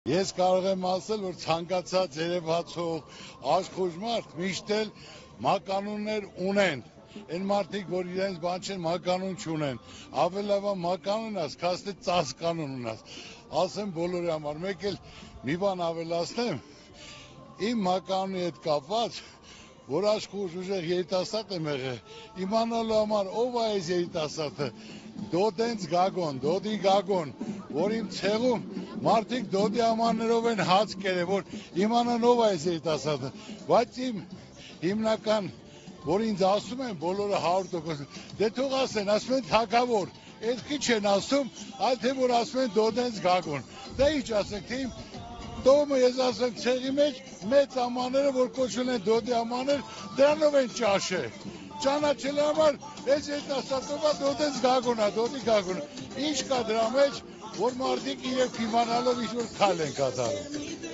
Ես կարող եմ ասել, որ ցանկացած երևացող աշխույժ մարդ միշտ էլ մականուններ ունեն։ Այն մարդիկ, որ իրենց բան չեն, մականուն չունեն։ Ավելավա մականուն ունաս, քան թե ծածկանուն ունաս։ Ասեմ բոլորի համար, մեկ էլ մի բան ավելացնեմ, իմ մականունի հետ կապված, որ աշխույժ ուժեղ երիտասարդ եմ եղել, իմանալու համար ով է այս երիտասարդը, Դոդենց Գագոն, Դոդի Գագոն, որ իմ ցեղում մարդիկ Դոդի ամաններով են հաց կերել, որ իմանան ով է այս երիտասարդը, բայց իմ հիմնական, որ ինձ ասում են բոլորը 100%, դե թող ասեն, ասում են թագավոր, այդքի չեն ասում, այլ թե որ ասում են Դոդենց Գագոն, դա ինչ ասենք, թե իմ տոմը ես ասեմ ցեղի մեջ մեծ ամանները, որ կոչվում են Դոդի ամաններ, դրանով են ճաշել, ճանաչելու համար այս երիտասարդովը Դոդենց Գագոնն է, Դոդի Գագոնը, ինչ կա դրա մեջ, որ մարդիկ իրենք իմանալով ինչ-որ քայլ են կատարում։